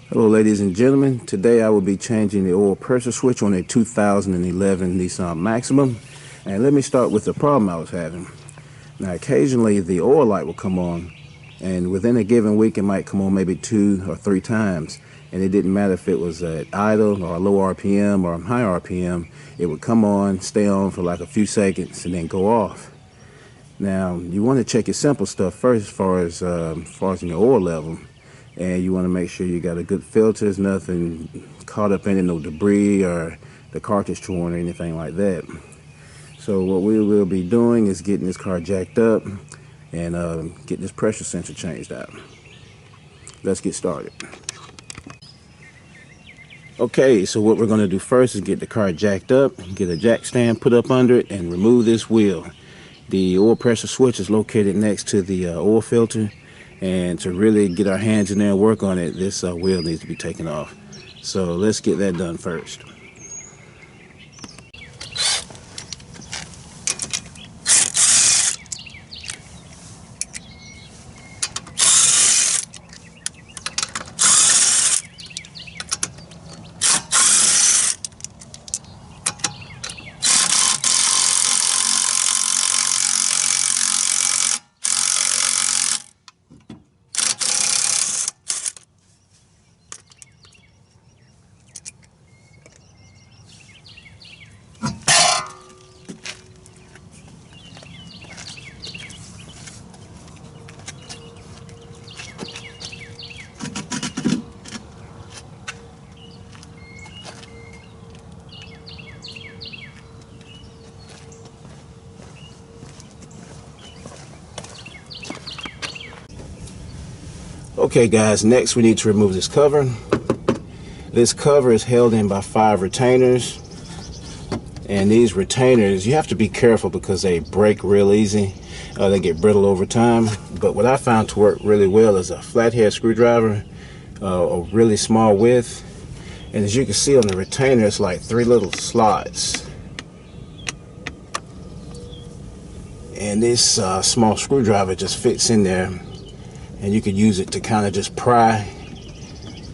Hello ladies and gentlemen, today I will be changing the oil pressure switch on a 2011 Nissan Maxima. And let me start with the problem I was having. Now occasionally the oil light will come on, and within a given week it might come on maybe 2 or 3 times, and it didn't matter if it was at idle or low RPM or high RPM. It would come on, stay on for like a few seconds and then go off. Now you want to check your simple stuff first as far as in your oil level. And you want to make sure you got a good filters, nothing caught up in it, no debris or the cartridge torn or anything like that. So what we will be doing is getting this car jacked up and get this pressure sensor changed out. Let's get started. Okay, so what we're going to do first is get the car jacked up, get a jack stand put up under it, and remove this wheel. The oil pressure switch is located next to the oil filter. And to really get our hands in there and work on it, this wheel needs to be taken off. So let's get that done first. Okay guys, next we need to remove this cover. This cover is held in by 5 retainers, and these retainers, you have to be careful because they break real easy. They get brittle over time. But what I found to work really well is a flathead screwdriver, a really small width, and as you can see on the retainer, it's like 3 little slots. And this small screwdriver just fits in there, and you could use it to kind of just pry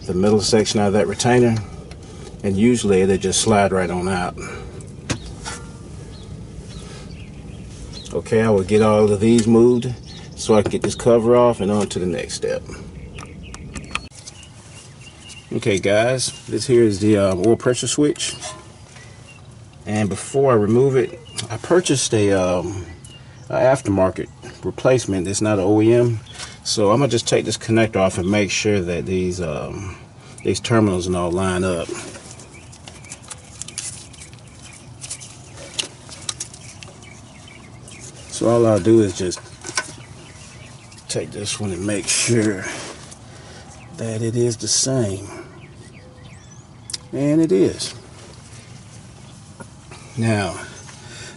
the middle section out of that retainer, and usually it'll just slide right on out. Okay, I will get all of these moved so I can get this cover off and on to the next step. Okay guys, this here is the oil pressure switch, and before I remove it, I purchased a aftermarket replacement. It's not an OEM. So I'm gonna just take this connector off and make sure that these terminals and all line up. So all I'll do is just take this one and make sure that it is the same. And it is. Now,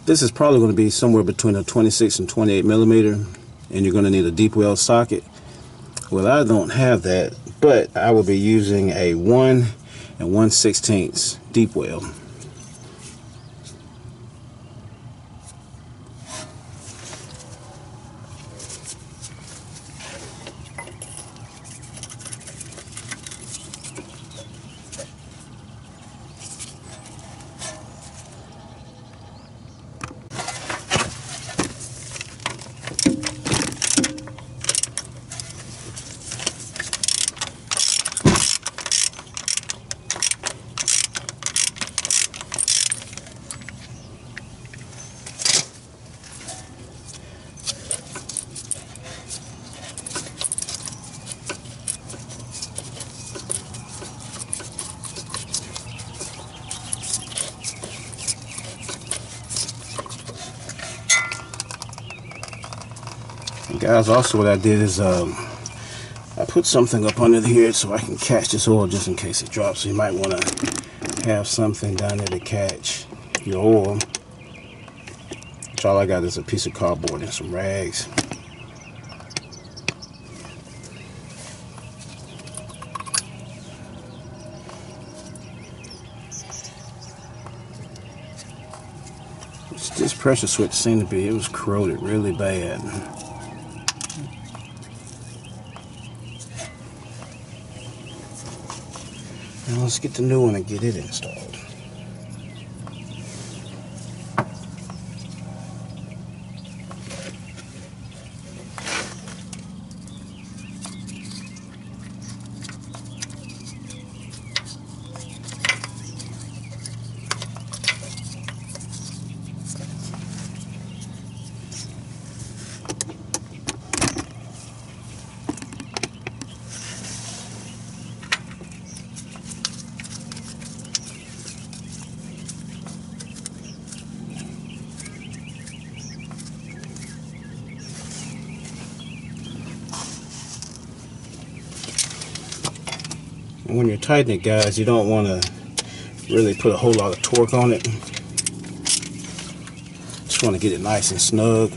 this is probably going to be somewhere between a 26 and 28 millimeter. And you're going to need a deep well socket. Well, I don't have that, but I will be using a 1 1/16 deep well. Guys, also what I did is I put something up under here so I can catch this oil just in case it drops. So you might want to have something down there to catch your oil. Which all I got is a piece of cardboard and some rags. This pressure switch seemed to be, it was corroded really bad. Now let's get the new one and get it installed. And when you're tightening it, guys, you don't want to really put a whole lot of torque on it. Just want to get it nice and snug.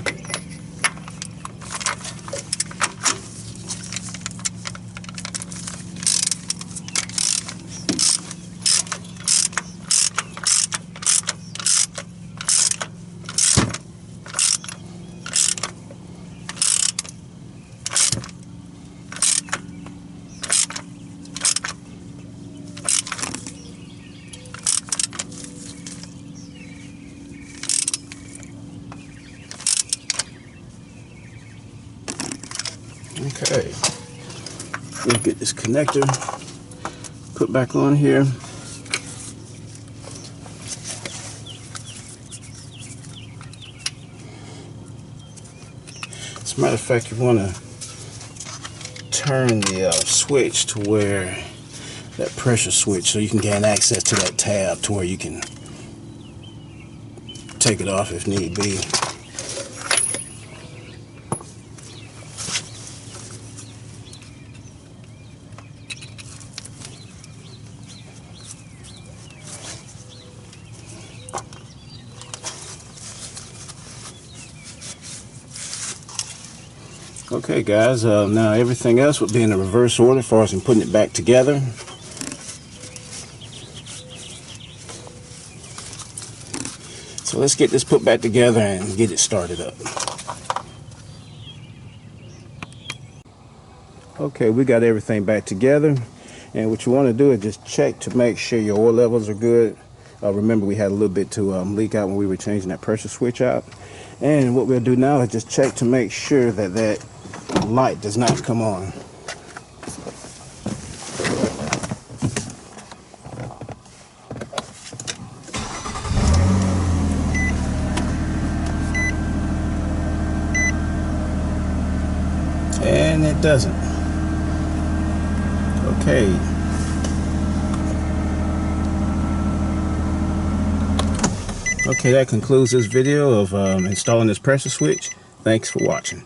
Okay, we'll get this connector put back on here. As a matter of fact, you want to turn the switch to where that pressure switch, so you can gain access to that tab to where you can take it off if need be. Okay guys, now everything else would be in the reverse order as far as putting it back together. So let's get this put back together and get it started up. Okay, we got everything back together, and what you want to do is just check to make sure your oil levels are good. Remember, we had a little bit to leak out when we were changing that pressure switch out. And what we'll do now is just check to make sure that that light does not come on. And it doesn't. Okay. Okay, that concludes this video of installing this pressure switch. Thanks for watching.